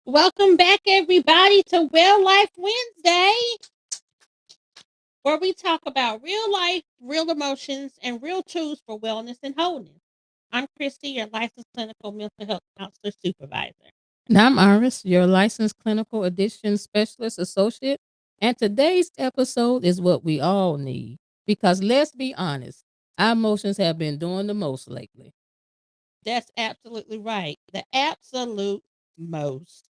Welcome back, everybody, to Well Life Wednesday, where we talk about real life, real emotions, and real tools for wellness and wholeness. I'm Cristy, your licensed clinical mental health counselor supervisor. And I'm Iris, your licensed clinical addiction specialist associate. And today's episode is what we all need because let's be honest, our emotions have been doing the most lately. That's absolutely right. The absolute most.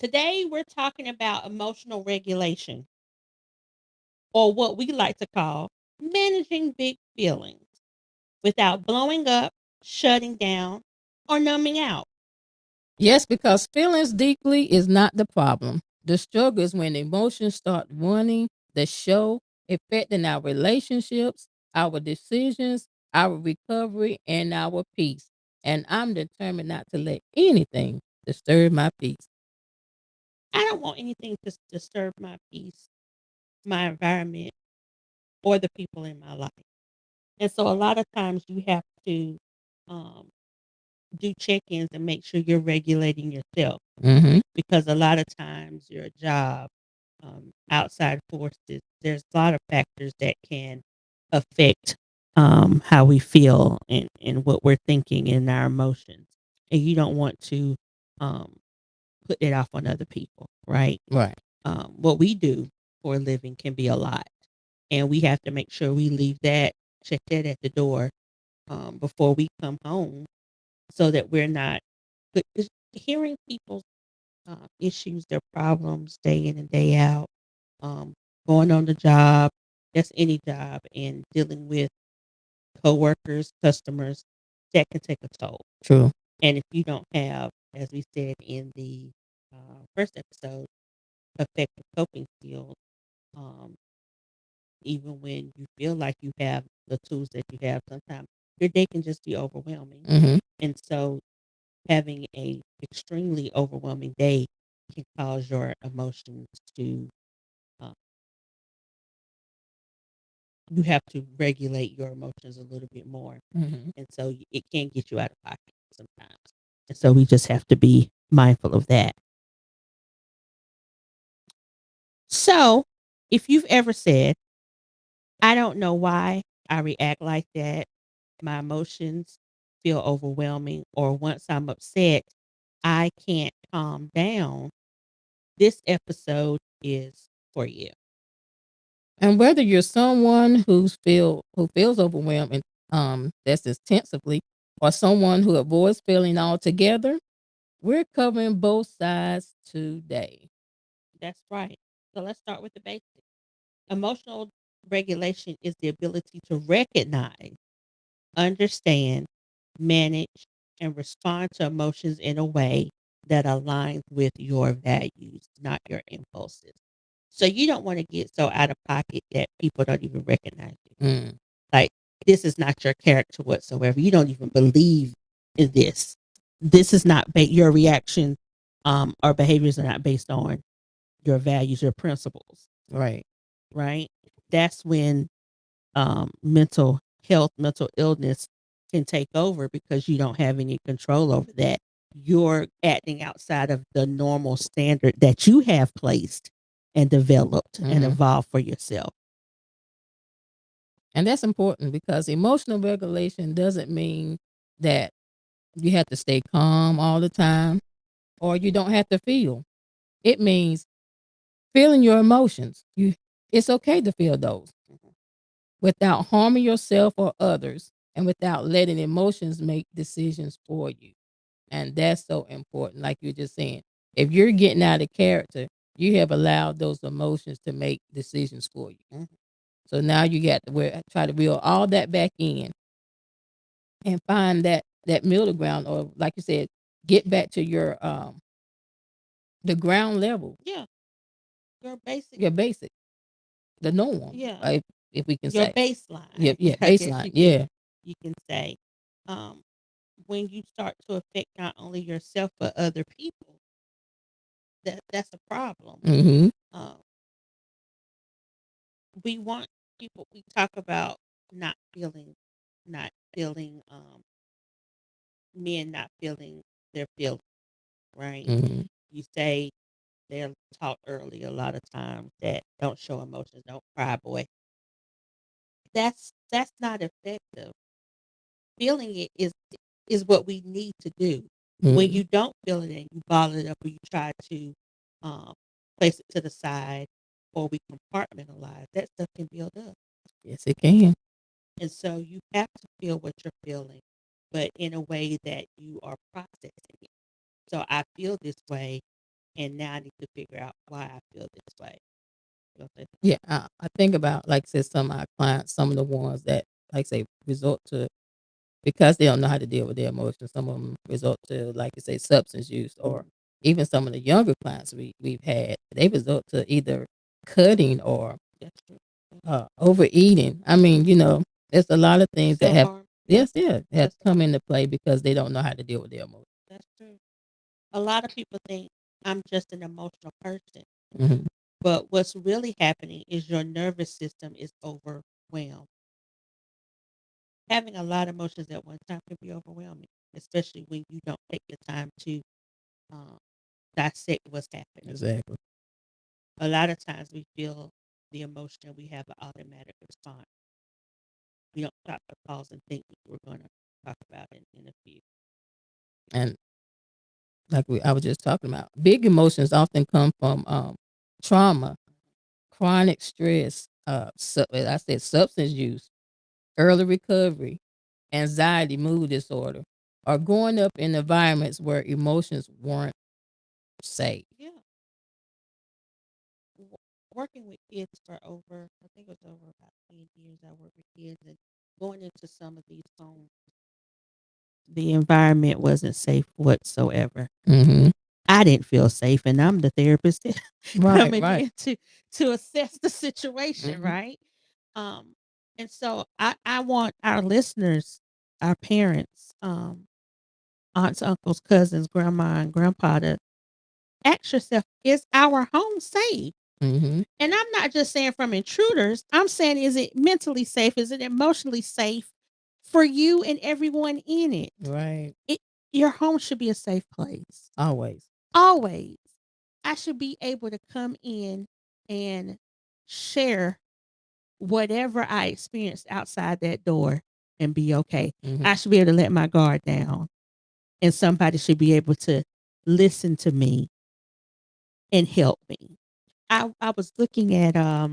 Today, we're talking about emotional regulation, or what we like to call managing big feelings without blowing up, shutting down, or numbing out. Yes, because feelings deeply is not the problem. The struggle is when emotions start running the show, affecting our relationships, our decisions, our recovery, and our peace. And I'm determined not to let anything disturb my peace. I don't want anything to disturb my peace, my environment, or the people in my life. And so a lot of times you have to um, do check ins and make sure you're regulating yourself Mm-hmm. because a lot of times your job, outside forces, there's a lot of factors that can affect how we feel and what we're thinking and our emotions. And you don't want to um, put it off on other people, right? Right. What we do for a living can be a lot, and we have to make sure we leave that, check that at the door before we come home, so that we're not hearing people's issues, their problems day in and day out. Um, Going on the job, that's any job, and dealing with coworkers, customers, that can take a toll. True. And if you don't have, as we said in the first episode, effective coping skills, um, even when you feel like you have the tools that you have, sometimes your day can just be overwhelming. Mm-hmm. And so having a extremely overwhelming day can cause your emotions to uh, you have to regulate your emotions a little bit more. Mm-hmm. And so it can get you out of pocket sometimes. And so we just have to be mindful of that. So if you've ever said, I don't know why I react like that, my emotions feel overwhelming, or once I'm upset, I can't calm down, this episode is for you. And whether you're someone who feels overwhelmed and that's intensively, or someone who avoids feeling altogether, we're covering both sides today. That's right. So let's start with the basics. Emotional regulation is the ability to recognize, understand, manage, and respond to emotions in a way that aligns with your values, not your impulses. So you don't want to get so out of pocket that people don't even recognize you. Mm, Like, this is not your character whatsoever. You don't even believe in this. This is not your reaction, or behaviors are not based on your values, your principles, right. right? That's when mental health, mental illness can take over because you don't have any control over that. You're acting outside of the normal standard that you have placed and developed and Hmm. evolved for yourself. And that's important because emotional regulation doesn't mean that you have to stay calm all the time or you don't have to feel. It means feeling your emotions. It's okay to feel those Mhm. without harming yourself or others and without letting emotions make decisions for you. And that's so important. Like you're just saying, if you're getting out of character, you have allowed those emotions to make decisions for you. Mhm. So now you got to try to reel all that back in and find that middle ground, or like you said, get back to your the ground level, Yeah, your basic, your basic, the norm, yeah, if we can your say, baseline. yeah, I guess baseline, yeah. you can say, um, when you start to affect not only yourself but other people, that's a problem. Mm-hmm. Um, we want people. We talk about not feeling, not feeling, men not feeling their feelings, right? Mm-hmm. you say they're taught early a lot of times that don't show emotions, don't cry, boy. That's not effective. Feeling it is what we need to do. When Mhm. you don't feel it and you bottle it up or you try to um, place it to the side or we compartmentalize, that stuff can build up. Yes, it can. And so you have to feel what you're feeling, but in a way that you are processing it. So I feel this way, and now I need to figure out why I feel this way. You know what Yeah, I think about, like I said, some of our clients, some of the ones that, like I say, resort to because they don't know how to deal with their emotions. Some of them resort to, like you say, substance use, or even some of the younger clients we've had, they resort to either cutting or That's true. overeating. I mean, there's a lot of things that have Self-harm. yes, yeah, have That's come into play because they don't know how to deal with their emotions. that's true. A lot of people think I'm just an emotional person, Mhm. but what's really happening is your nervous system is overwhelmed. Having a lot of emotions at one time can be overwhelming, especially when you don't take the time to um, dissect what's happening. Exactly. A lot of times we feel the emotion and we have an automatic response. We don't stop to pause and think, what we're going to talk about in a few. And like I was just talking about, big emotions often come from trauma, chronic stress, as I said, substance use, early recovery, anxiety, mood disorder, or growing up in environments where emotions weren't safe. Yeah. w- Working with kids for over, I think it was over about 10 years, I worked with kids and going into some of these homes, the environment wasn't safe whatsoever. Hmm. I didn't feel safe, and I'm the therapist Right, coming right. in to assess the situation, Hmm. right? Um, and so I want our listeners, our parents, aunts, uncles, cousins, grandma, and grandpa to ask yourself, is our home safe? Hmm. And I'm not just saying from intruders. I'm saying, is it mentally safe? Is it emotionally safe for you and everyone in it? Right. It your home should be a safe place. Always. Always. I should be able to come in and share whatever I experienced outside that door and be okay. Hmm. I should be able to let my guard down and somebody should be able to listen to me and help me. I was looking at I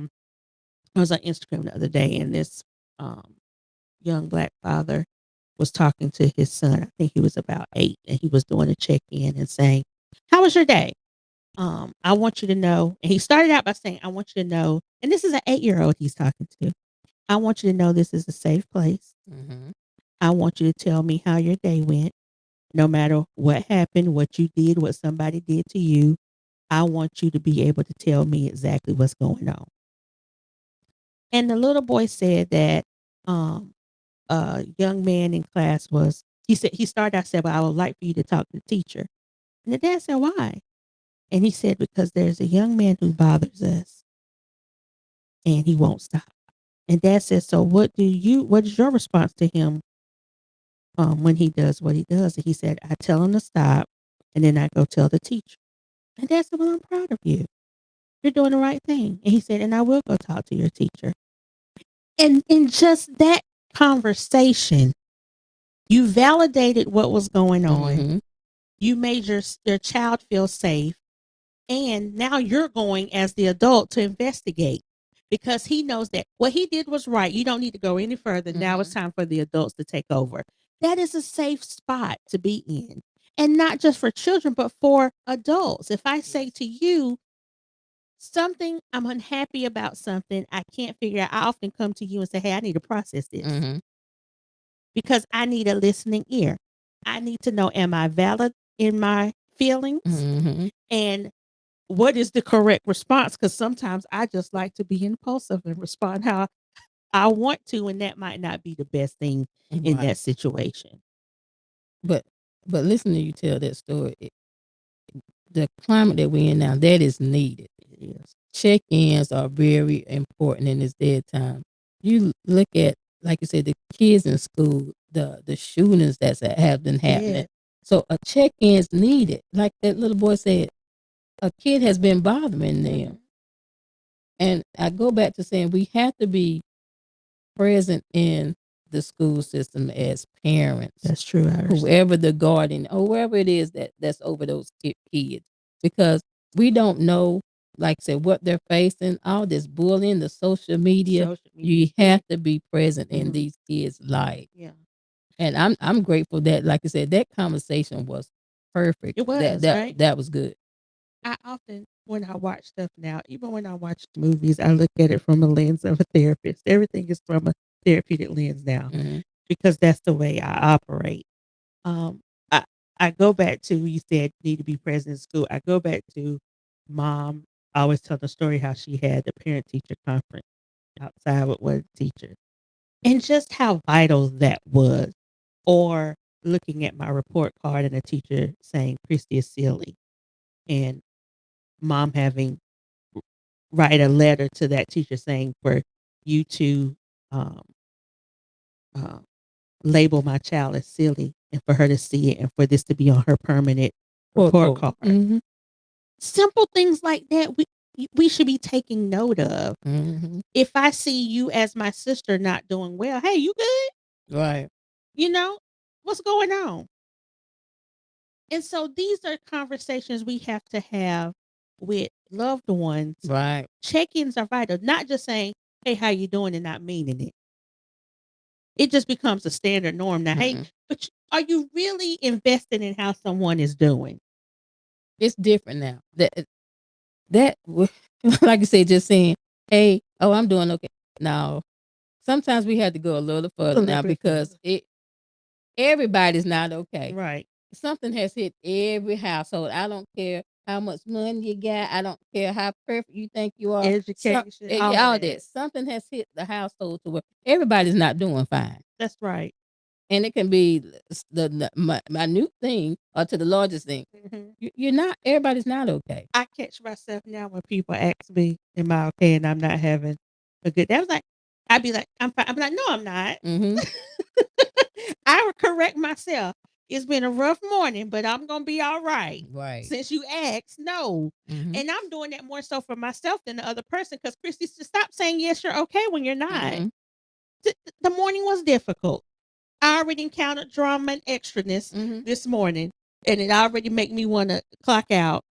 was on Instagram the other day and this um young black father was talking to his son. I think he was about 8 and he was doing a check-in and saying, "How was your day? I want you to know," and he started out by saying, "I want you to know," and this is an 8-year-old he's talking to. "I want you to know this is a safe place. Hmm. I want you to tell me how your day went, no matter what happened, what you did, what somebody did to you. I want you to be able to tell me exactly what's going on." And the little boy said that um, a young man in class was, he said, he started out said, "Well, I would like for you to talk to the teacher." And the dad said, "Why?" And he said, "Because there's a young man who bothers us and he won't stop." And dad said, "So what is your response to him when he does what he does?" And he said, "I tell him to stop and then I go tell the teacher." And dad said, "Well, I'm proud of you. You're doing the right thing." And he said, "And I will go talk to your teacher." And in just that conversation, you validated what was going on. Hmm. You made your child feel safe. And now you're going as the adult to investigate because he knows that what he did was right. You don't need to go any further. Now it's Hmm. time for the adults to take over. That is a safe spot to be in. And not just for children, but for adults. If I say Yes. to you something, I'm unhappy about something, I can't figure out, I often come to you and say, "Hey, I need to process this Hmm. because I need a listening ear. I need to know, am I valid in my feelings? Hmm. And what is the correct response?" Because sometimes I just like to be impulsive and respond how I want to, and that might not be the best thing in Right. that situation. But but listen to you tell that story. The climate that we're in now, that is needed. It is. Check-ins are very important in this dead time. You look at, like you said, the kids in school, the shootings that have been happening. Yeah. So a check-in is needed. Like that little boy said, a kid has been bothering them. Mhm. And I go back to saying we have to be present in the school system as parents, That's true, Iris. whoever the guardian or whoever it is that's over those kids, because we don't know, like I said, what they're facing, all this bullying, the social media. Social media. You have to be present in Mhm. these kids' life. Yeah. And I'm grateful that, like I said, that conversation was perfect. It was, right? That was good. I often, when I watch stuff now, even when I watch movies, I look at it from a lens of a therapist. Everything is from a therapeutic lens now Mhm. because that's the way I operate. Um, I I go back to you said need to be present in school. I go back to mom. I always tell the story how she had the parent teacher conference outside with one teacher, and just how vital that was. Or looking at my report card and a teacher saying Cristy is silly, and mom having write a letter to that teacher saying for you to um, uh, label my child as silly and for her to see it and for this to be on her permanent report card. Mm-hmm. Simple things like that we should be taking note of. Mm-hmm. If I see you as my sister not doing well, hey, you good? Right. You know, what's going on? And so these are conversations we have to have with loved ones. Right. Check-ins are vital, not just saying, "Hey, how you doing?" and not meaning it. It just becomes a standard norm now. Hey, Mm-mm. but are you really invested in how someone is doing? It's different now. Like you said, just saying, "Hey, oh, I'm doing okay." Now, sometimes we had to go a little further A little now bit because everybody's not okay. right. Something has hit every household. I don't care how much money you got. I don't care how perfect you think you are. Education, all Yeah, all of that. that. Something has hit the household to where everybody's not doing fine. That's right. And it can be the minute thing or to the largest thing. Mhm. You're not. Everybody's not okay. I catch myself now when people ask me, "Am I okay?" and I'm not having a good day. I was like, I'd be like, "I'm fine." I'm like, "No, I'm not." Mm-hmm. I would correct myself. It's been a rough morning, but I'm gonna be all right. Right. Since you asked, no. Mm-hmm. And I'm doing that more so for myself than the other person. Because Christy, stop saying yes, you're okay when you're not. Mm-hmm. The morning was difficult. I already encountered drama and extraness Mm-hmm. this morning, and it already make me want to clock out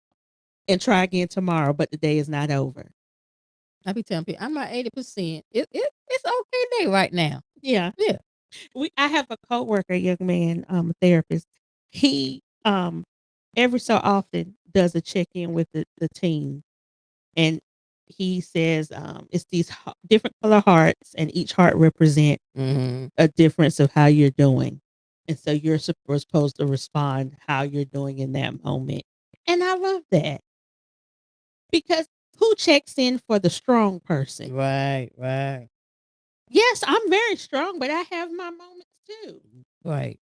and try again tomorrow. But the day is not over. I be telling people I'm at 80%. It's okay day right now. Yeah, Yeah. I have a coworker, young man, a therapist. He every so often does a check in with the team, and he says it's these different color hearts, and each heart represent Mm-hmm. a difference of how you're doing, and so you're supposed to respond how you're doing in that moment. And I love that because who checks in for the strong person? Right. Right. Yes, I'm very strong, but I have my moments too. Right.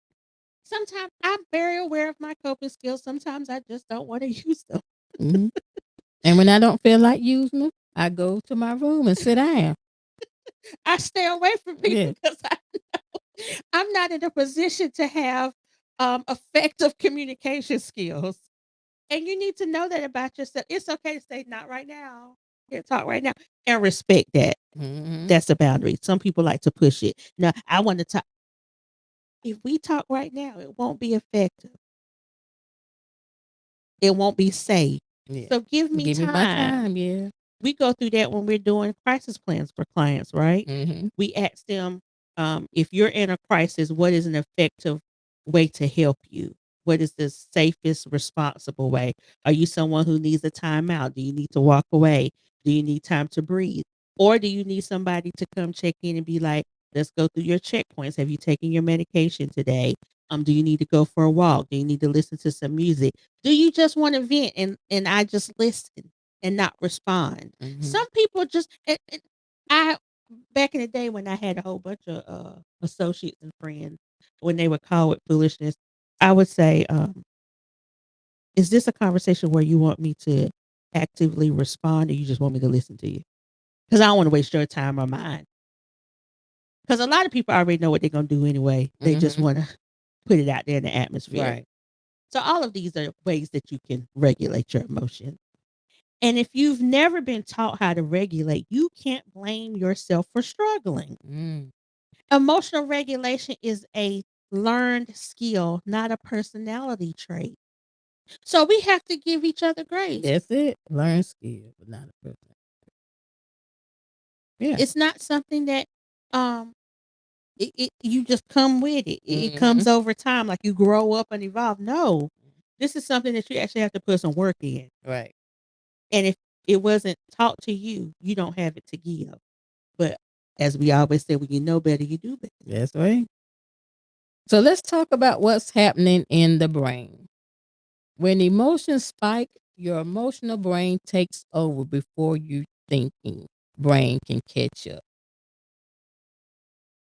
Sometimes I'm very aware of my coping skills. Sometimes I just don't want to use them. Mm-hmm. And when I don't feel like using them, I go to my room and sit down. I stay away from people Yeah. because I know I'm not in a position to have effective communication skills. And you need to know that about yourself. It's okay to say, not right now. Can't talk right now. And respect that. Mm-hmm. That's a boundary. Some people like to push it. No, I want to talk. If we talk right now, it won't be effective. It won't be safe. Yeah. So give me Give me my time. time. Yeah. We go through that when we're doing crisis plans for clients, right? Mm-hmm. We ask them, if you're in a crisis, what is an effective way to help you? What is the safest, responsible way? Are you someone who needs a timeout? Do you need to walk away? Do you need time to breathe? Or do you need somebody to come check in and be like, let's go through your checkpoints. Have you taken your medication today? Do you need to go for a walk? Do you need to listen to some music? Do you just want to vent and I just listen and not respond? Mm-hmm. Some people just and I back in the day when I had a whole bunch of associates and friends when they would call with foolishness, I would say, is this a conversation where you want me to actively respond or you just want me to listen to you? Because I don't want to waste your time or mine. Because a lot of people already know what they're gonna do anyway. They just Mm-hmm. want to put it out there in the atmosphere. Right. So all of these are ways that you can regulate your emotions. And if you've never been taught how to regulate, you can't blame yourself for struggling. Mm. Emotional regulation is a learned skill, not a personality trait. So we have to give each other grace. That's it. Learn skill, but not a person. Yeah. It's not something that um it you just come with it. It Mhm. comes over time, like you grow up and evolve. No, this is something that you actually have to put some work in. Right. And if it wasn't taught to you, you don't have it to give. But as we always say, when you know better, you do better. That's right. So let's talk about what's happening in the brain. When emotions spike, your emotional brain takes over before your thinking brain can catch up.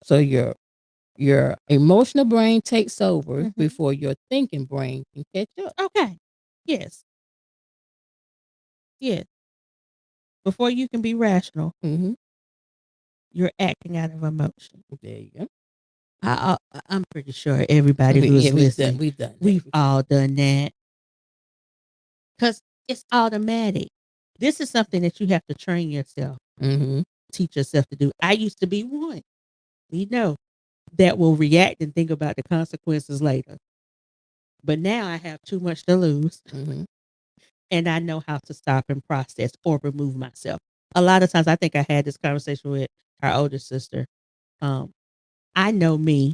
So your emotional brain takes over Mhm. before your thinking brain can catch up. Okay. Yes. Yes. Before you can be rational, Mm-hmm. you're acting out of emotion. There you go. I'm pretty sure everybody who is listening, We've done that. we've all done that because it's automatic. This is something that you have to train yourself, Mm-hmm. teach yourself to do. I used to be one, we know, that will react and think about the consequences later. But now I have too much to lose Mm-hmm. and I know how to stop and process or remove myself. A lot of times, I think I had this conversation with our older sister. Um, I know me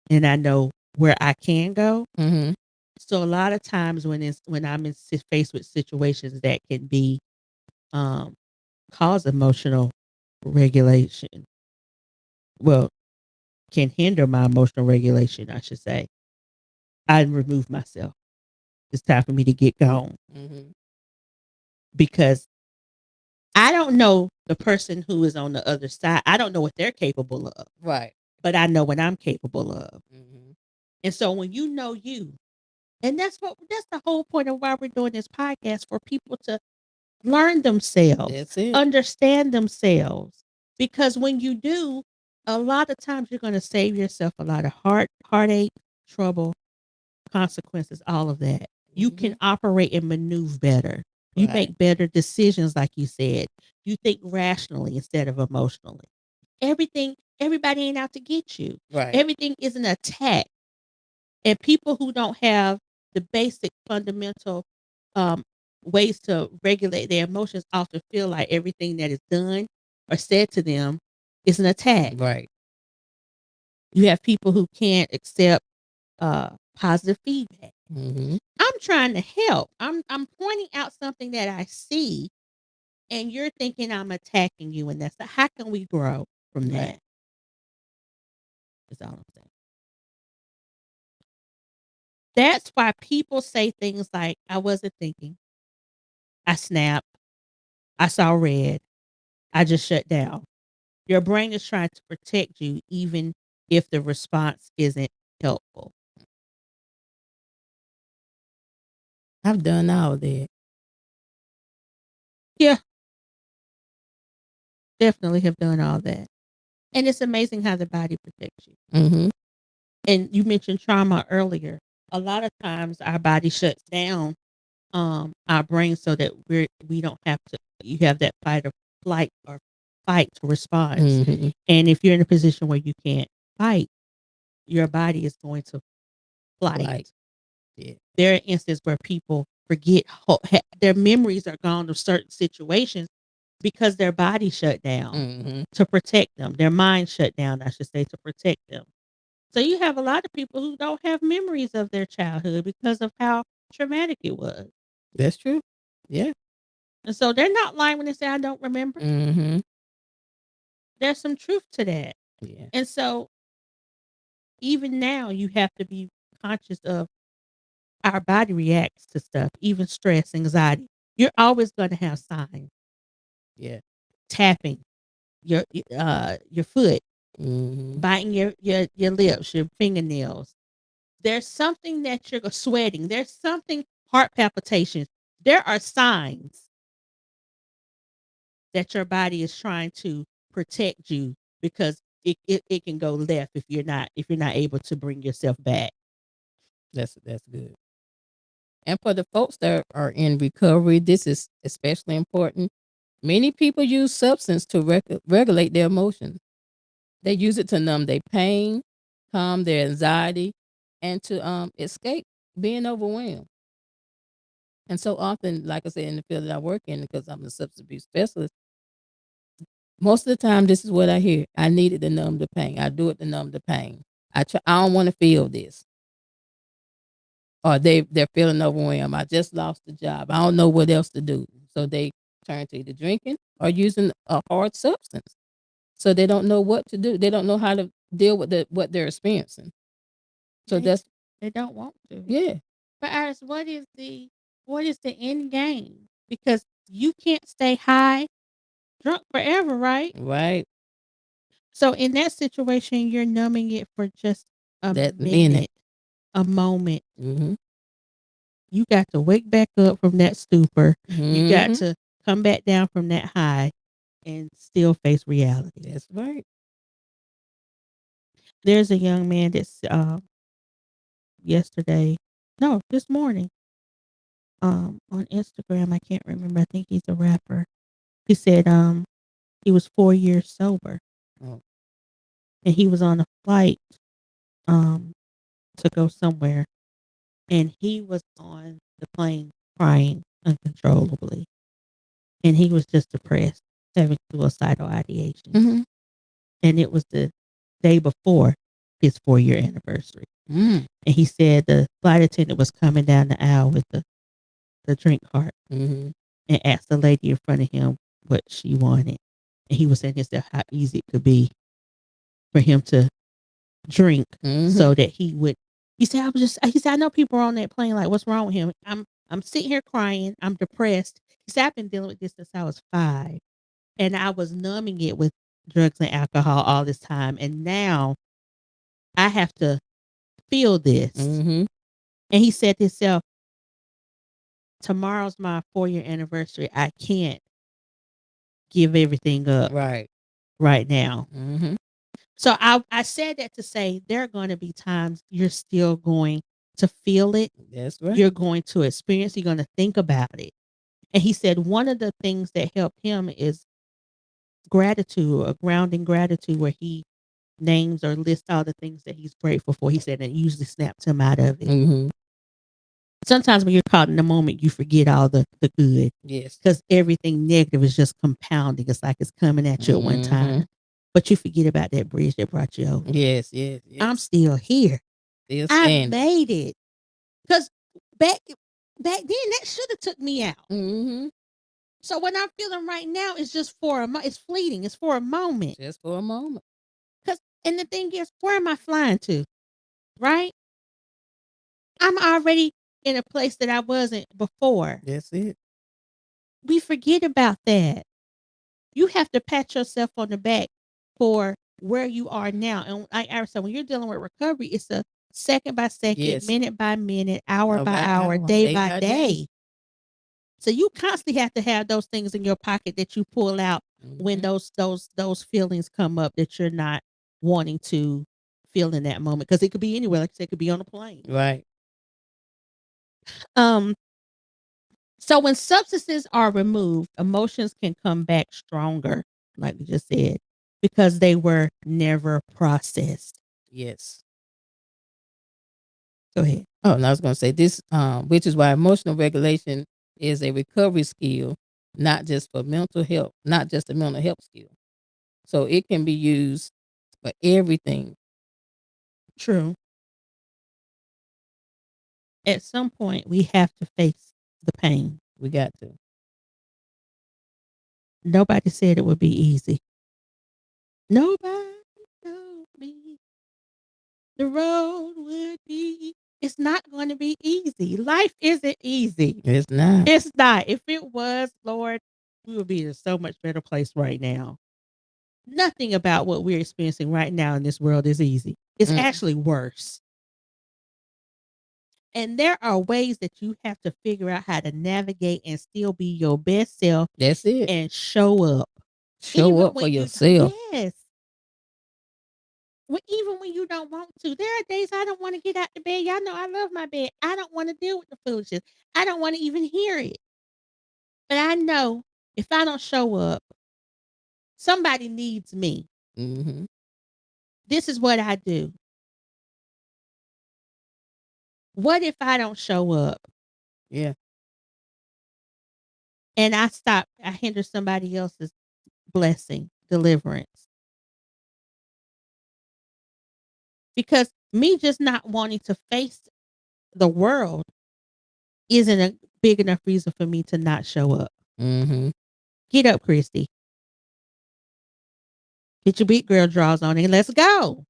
and I know where I can go. Mm-hmm. So a lot of times when I'm faced with situations that can be um, cause emotional regulation, well, can hinder my emotional regulation, I should say, I remove myself. It's time for me to get gone Mm-hmm. because I don't know the person who is on the other side. I don't know what they're capable of, Right. but I know what I'm capable of. Mm-hmm. And so when you know you, and that's the whole point of why we're doing this podcast, for people to learn themselves, That's it. understand themselves. Because when you do, a lot of times you're going to save yourself a lot of heartache, trouble, consequences, all of that. You Mm-hmm. can operate and maneuver better. You Right. make better decisions, like you said. You think rationally instead of emotionally. Everybody ain't out to get you. Right. Everything is an attack. And people who don't have the basic fundamental um, ways to regulate their emotions often feel like everything that is done or said to them is an attack. Right. You have people who can't accept positive feedback. Mm-hmm. I'm trying to help. I'm pointing out something that I see, and you're thinking I'm attacking you, and that's how can we grow from that? Right. That's all I'm saying. That's why people say things like, "I wasn't thinking. I snapped. I saw red. I just shut down." Your brain is trying to protect you, even if the response isn't helpful. I've done all that. Yeah, definitely have done all that. And it's amazing how the body protects you. Mm-hmm. And you mentioned trauma earlier. A lot of times our body shuts down our brain so that we don't have to, you have that flight or fight response. Mm-hmm. And if you're in a position where you can't fight, your body is going to flight. Like, yeah. There are instances where people forget their memories are gone of certain situations because their body shut down Mm-hmm. to protect them. Their mind shut down, I should say, to protect them. So you have a lot of people who don't have memories of their childhood because of how traumatic it was. That's true. Yeah. And so they're not lying when they say, I don't remember. Mm-hmm. There's some truth to that. Yeah. And so even now, you have to be conscious of our body reacts to stuff, even stress, anxiety. You're always going to have signs. Yeah. Tapping your foot, Mm-hmm. biting your lips, your fingernails. There's something that you're sweating. There's something, heart palpitations. There are signs that your body is trying to protect you because it can go left if you're not able to bring yourself back. That's good. And for the folks that are in recovery, this is especially important. Many people use substance to regulate their emotions. They use it to numb their pain, calm their anxiety, and to escape being overwhelmed. And so often, like I said, in the field that I work in, because I'm a substance abuse specialist, most of the time, this is what I hear. I need it to numb the pain. I do it to numb the pain. I don't want to feel this. Or they're feeling overwhelmed. I just lost the job. I don't know what else to do. So they turn to either drinking or using a hard substance. So they don't know what to do. They don't know how to deal with what they're experiencing. So They that's they don't want to. yeah. But Iris, what is the end game? Because you can't stay high, drunk forever, right? Right. So in that situation, you're numbing it for just a That minute. minute, a moment. Mm-hmm. You got to wake back up from that stupor. You got Mm-hmm. to come back down from that high and still face reality. That's right. There's a young man that's this morning, on Instagram. I can't remember. I think he's a rapper. He said he was 4 years sober, Oh. and he was on a flight um to go somewhere, and he was on the plane crying uncontrollably, and he was just depressed, having suicidal ideation. Mm-hmm. And it was the day before his 4-year anniversary. Mm. And he said the flight attendant was coming down the aisle with the drink cart, Mm-hmm. and asked the lady in front of him what she wanted. And he was saying himself how easy it could be for him to drink, Mm-hmm. so that he said, I know people are on that plane like, what's wrong with him? I'm sitting here crying. I'm depressed. He said, I've been dealing with this since I was 5. And I was numbing it with drugs and alcohol all this time. And now I have to feel this. Mm-hmm. And he said to himself, tomorrow's my 4-year anniversary. I can't give everything up right now. Mm-hmm. So I said that to say there are going to be times you're still going to feel it. That's right. You're going to experience, you're going to think about it. And he said one of the things that helped him is gratitude, a grounding gratitude, where he names or lists all the things that he's grateful for. He said, and it usually snaps him out of it. Mm-hmm. Sometimes when you're caught in the moment, you forget all the good, Yes. because everything negative is just compounding. It's like it's coming at you at one time. But you forget about that bridge that brought you over. Yes, yes, yes. I'm still here. Still I standing. made it. Because back then, that should have took me out. Mm-hmm. So what I'm feeling right now is just for it's fleeting. It's for a moment. Just for a moment. And the thing is, where am I flying to? Right? I'm already in a place that I wasn't before. That's it. We forget about that. You have to pat yourself on the back for where you are now. And I said, when you're dealing with recovery, it's a second by second, Yes. minute by minute, hour by By hour, hour, day day by by day. day. So you constantly have to have those things in your pocket that you pull out when those feelings come up that you're not wanting to feel in that moment. Because it could be anywhere. Like I said, it could be on a plane. Right. So when substances are removed, emotions can come back stronger, like we just said, because they were never processed. Yes. Go ahead. Oh, and I was going to say this, which is why emotional regulation is a recovery skill, not just for mental health, not just a mental health skill. So it can be used for everything. True. At some point, we have to face the pain. We got to. Nobody said it would be easy. Nobody told me the road would be. It's not going to be easy. Life isn't easy. It's not. It's not. If it was, Lord, we would be in a so much better place right now. Nothing about what we're experiencing right now in this world is easy. It's actually worse. And there are ways that you have to figure out how to navigate and still be your best self. That's it. And show up. Show Even up for when yourself. Yes. Even when you don't want to. There are days I don't want to get out the bed. Y'all know I love my bed. I don't want to deal with the foolishness. I don't want to even hear it. But I know if I don't show up, somebody needs me. Mhm. This is what I do. What if I don't show up Yeah. and I hinder somebody else's blessing, deliverance? Because me just not wanting to face the world isn't a big enough reason for me to not show up. Mhm. Get up, Cristy. Get your big girl draws on and let's go.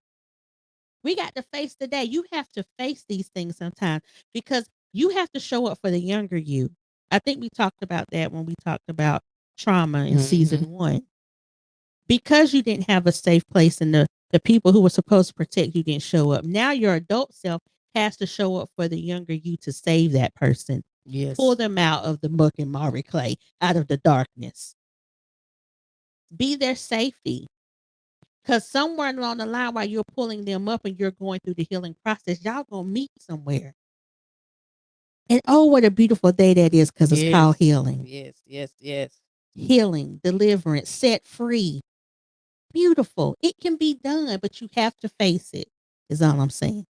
We got to face the day. You have to face these things sometimes because you have to show up for the younger you. I think we talked about that when we talked about trauma in Mhm. season 1. Because you didn't have a safe place and the people who were supposed to protect you didn't show up. Now your adult self has to show up for the younger you to save that person. Pull Yes. them out of the muck and miry clay, out of the darkness. Be their safety. Because somewhere along the line, while you're pulling them up and you're going through the healing process, y'all gonna meet somewhere. And oh, what a beautiful day that is because it's called Yes. healing. Yes. Yes. Yes. Healing, deliverance, set free. Beautiful. It can be done, but you have to face it, is all I'm saying.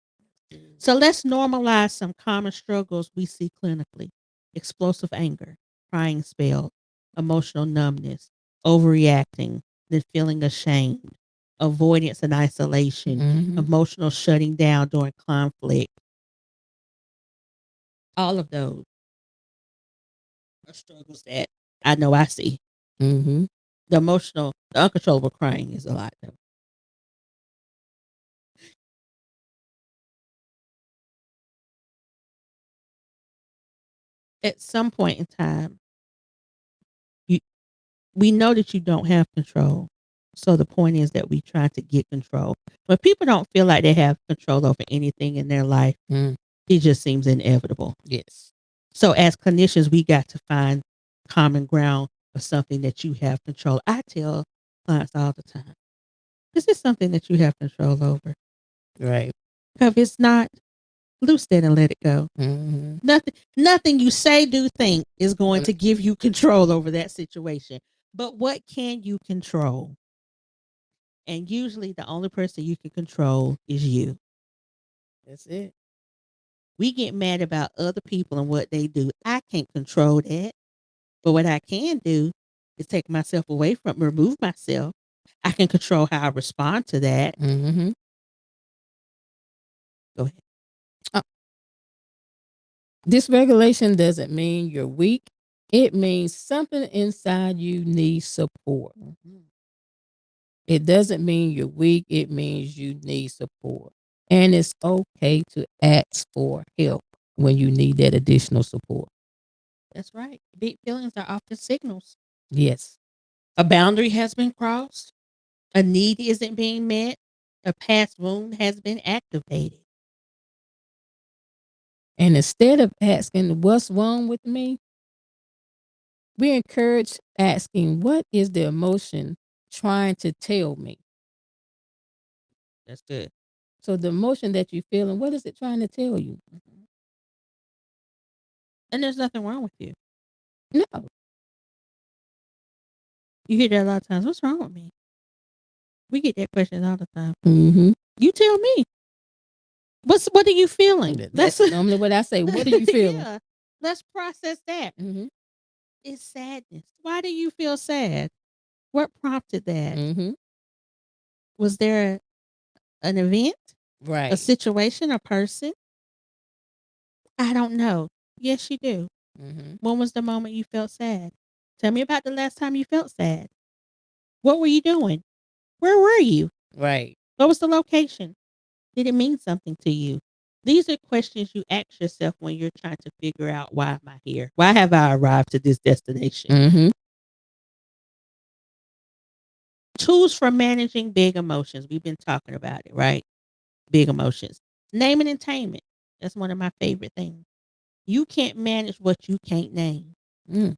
So let's normalize some common struggles we see clinically: explosive anger, crying spells, emotional numbness, overreacting, then feeling ashamed, avoidance and isolation, Mhm. emotional shutting down during conflict. All of those are struggles that I know I see. Mhm. The uncontrollable crying is a lot though. At some point in time, you we know that you don't have control. So the point is that we try to get control. When people don't feel like they have control over anything in their life, Mm. it just seems inevitable. Yes. So as clinicians, we got to find common ground for something that you have control. I tell clients all the time, this is something that you have control over. Right. Because if it's not, loose that and let it go. Mhm. Nothing you say, do, think is going to give you control over that situation. But what can you control? And usually the only person you can control is you. That's it. We get mad about other people and what they do. I can't control that. But what I can do is take myself away from, remove myself. I can control how I respond to that. Mhm. Go ahead. Uh, Dysregulation doesn't mean you're weak. It means something inside you needs support. Mhm. It doesn't mean you're weak. It means you need support. And it's okay to ask for help when you need that additional support. That's right. Big feelings are often signals. Yes. A boundary has been crossed. A need isn't being met. A past wound has been activated. And instead of asking what's wrong with me, we encourage asking what is the emotion trying to tell me? That's good. So the emotion that you're feeling, what is it trying to tell you? Mhm. And there's nothing wrong with you. No. You hear that a lot of times. What's wrong with me? We get that question all the time. Mm-hmm. You tell me. What are you feeling? That's normally what I say. What are you feeling? Yeah. Let's process that. Mm-hmm. It's sadness. Why do you feel sad? What prompted that? Mm-hmm. Was there an event, a Right. situation, a person? I don't know. Yes, you do. Mm-hmm. When was the moment you felt sad? Tell me about the last time you felt sad. What were you doing? Where were you? Right. What was the location? Did it mean something to you? These are questions you ask yourself when you're trying to figure out, why am I here? Why have I arrived to this destination? Mm-hmm. Tools for managing big emotions. We've been talking about it, right? Big emotions. Naming and taming. That's one of my favorite things. You can't manage what you can't name. Mm.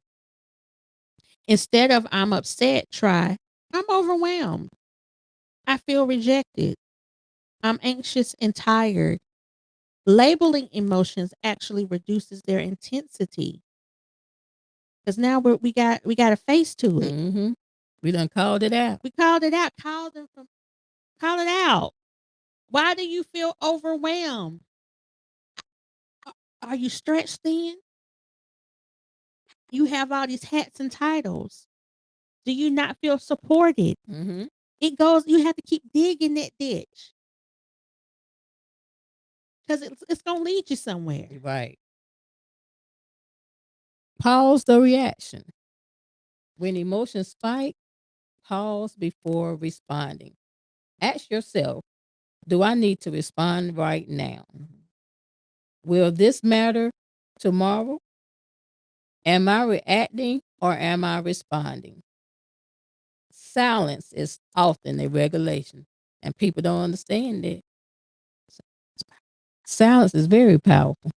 Instead of I'm upset, try I'm overwhelmed. I feel rejected. I'm anxious and tired. Labeling emotions actually reduces their intensity because now we got a face to it. Mm-hmm. We done called it out. We called it out. Call it out. Why do you feel overwhelmed? Are you stretched thin? You have all these hats and titles. Do you not feel supported? Mm-hmm. It goes. You have to keep digging that ditch because it's gonna lead you somewhere. Right. Pause the reaction. When emotions spike, pause before responding. Ask yourself, do I need to respond right now? Will this matter tomorrow? Am I reacting or am I responding? Silence is often a regulation, and people don't understand that. Silence is very powerful.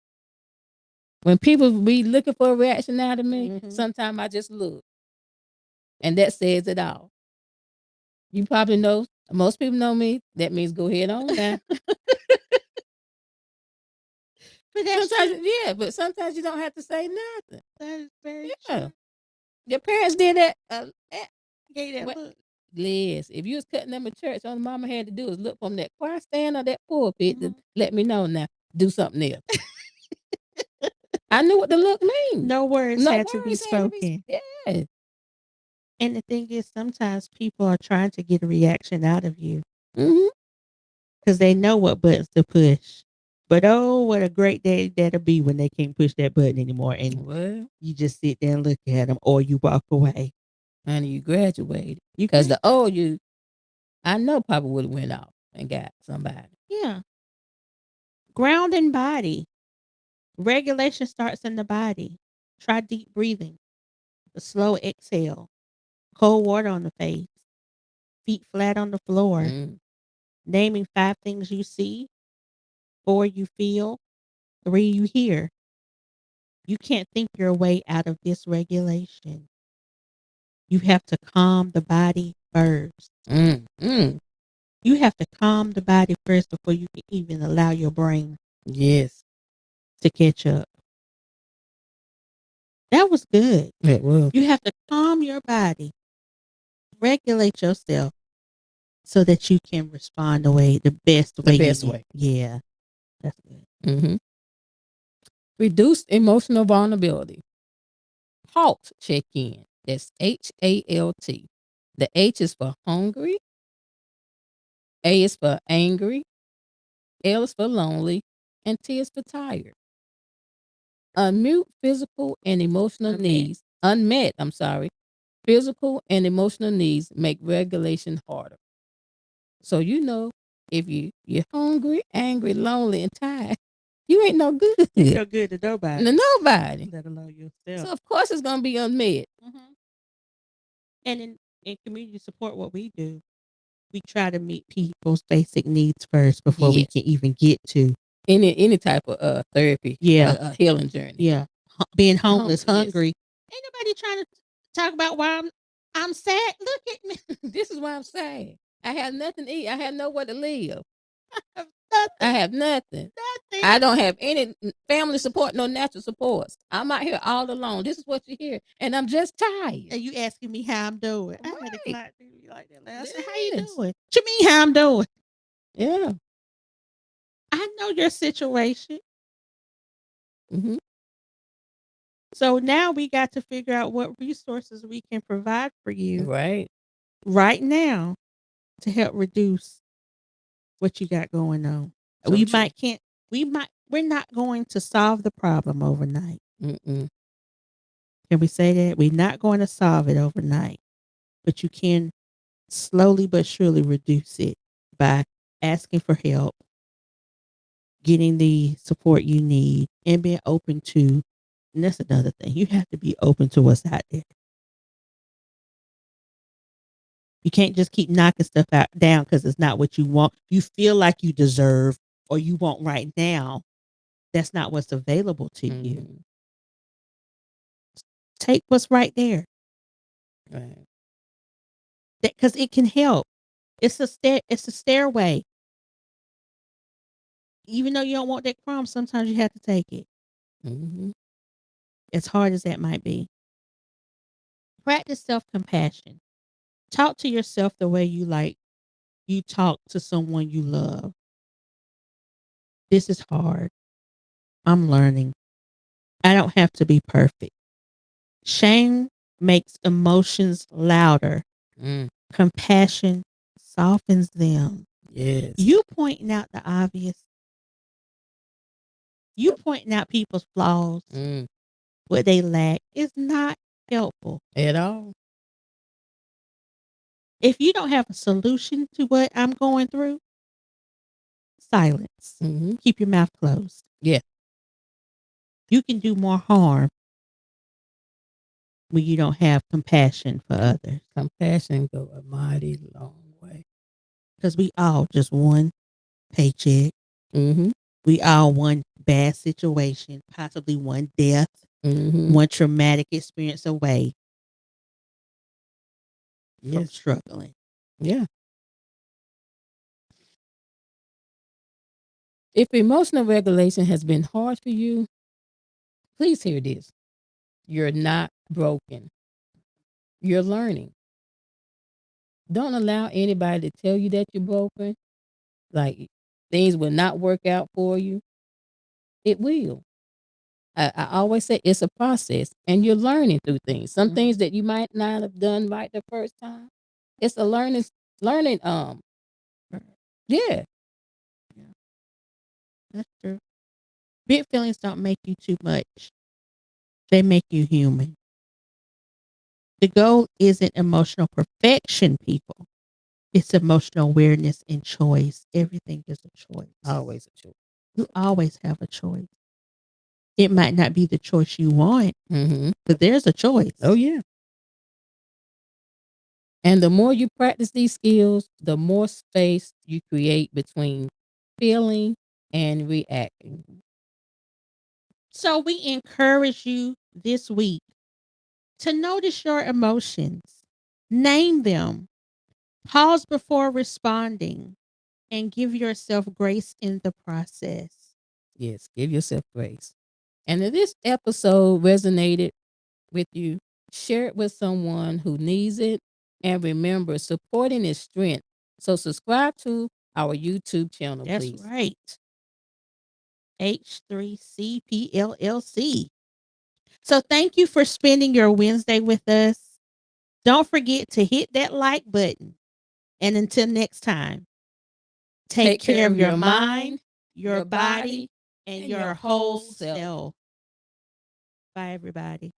When people be looking for a reaction out of me, sometimes I just look, and that says it all. You probably know, most people know me. That means go ahead on now. But that's Sometimes, true. yeah, but sometimes you don't have to say nothing. That is very Yeah. true. Your parents did that. Gave that What- look. Liz, if you was cutting them a church, all mama had to do was look from that choir stand or that pulpit to let me know now. Do something else. I knew what the look means. No words No had to be words had to be spoken. yeah. And the thing is, sometimes people are trying to get a reaction out of you Mm-hmm. because they know what buttons to push. But oh, what a great day that'll be when they can't push that button anymore, and Well, you just sit there and look at them, or you walk away. and you graduated. You Because can, the old you, I know Papa would have went off and got somebody. yeah. Ground and body regulation starts in the body. Try deep breathing, a slow exhale, cold water on the face, feet flat on the floor, Mm. naming 5 things you see, 4 you feel, 3 you hear. You can't think your way out of dysregulation. You have to calm the body first. Mm. Mm. You have to calm the body first before you can even allow your brain Yes. to catch up. That was good. It will. You have to calm your body, regulate yourself so that you can respond the best The way best you need. way. Yeah, that's good. Mm-hmm. Reduced emotional vulnerability. HALT check in. That's HALT. The H is for hungry, A is for angry, L is for lonely, and T is for tired. Unmute physical and emotional needs. Unmet, I'm sorry. Physical and emotional needs make regulation harder. So you know if you're hungry, angry, lonely, and tired, you ain't no good. Ain't no good to nobody. Nobody. Let alone yourself. So of course it's gonna be unmet. And in community support, what we do, we try to meet people's basic needs first before we Yes. can even get to Any type of therapy, Yeah. healing journey. yeah being homeless, Yes. hungry. Ain't nobody trying to talk about why I'm sad. Look at me. This is why I'm sad. I have nothing to eat. I have nowhere to live. I Nothing. have nothing. Nothing. I don't have any family support, no natural supports. I'm out here all alone. This is what you hear, and I'm just tired. And you asking me how I'm doing. I had a Right. client do me like that last. I said, how you Yes. doing? What you mean how I'm doing? Yeah. I know your situation. Mm-hmm. So now we got to figure out what resources we can provide for you Right now to help reduce what you got going on. So we true. might can't we're not going to solve the problem overnight. Mm-mm. Can we say that? We're not going to solve it overnight, but you can slowly but surely reduce it by asking for help, getting the support you need, and being open to, and that's another thing. You have to be open to what's out there. You can't just keep knocking stuff down because it's not what you want. You feel like you deserve or you want right now. That's not what's available to you. Mm-hmm. Take what's right there Right. because it can help. It's a stairway. even though you don't want that crumb, sometimes you have to take it, Mhm. as hard as that might be. Practice self-compassion. Talk to yourself the way you talk to someone you love. This is hard. I'm learning. I don't have to be perfect. Shame makes emotions louder. Mm. Compassion softens them. Yes. You pointing out the obvious, you pointing out people's flaws, Mm. what they lack, is not helpful. At all. If you don't have a solution to what I'm going through, silence. Mhm. Keep your mouth closed. Yeah. You can do more harm when you don't have compassion for others. Compassion go a mighty long way. Because we all just one paycheck. Mhm. We all one bad situation, possibly one death, Mhm. one traumatic experience away from Yes. struggling. Yeah. If emotional regulation has been hard for you, please hear this. You're not broken. You're learning. Don't allow anybody to tell you that you're broken, like things will not work out for you. It will. I always say it's a process and you're learning through things. Some things that you might not have done right the first time. It's a learning yeah. Yeah, that's true. Big feelings don't make you too much. They make you human. The goal isn't emotional perfection, people. It's emotional awareness and choice. Everything is a choice. Always a choice. You always have a choice. It might not be the choice you want, Mhm. but there's a choice. Oh yeah. And the more you practice these skills, the more space you create between feeling and reacting. So we encourage you this week to notice your emotions, name them, pause before responding, and give yourself grace in the process. Yes, give yourself grace. And if this episode resonated with you, share it with someone who needs it. And remember, supporting is strength. So subscribe to our YouTube channel, That's please. right. H3CPLLC. So thank you for spending your Wednesday with us. Don't forget to hit that like button. And until next time, take care of your mind, your body, and your whole self. Bye, everybody.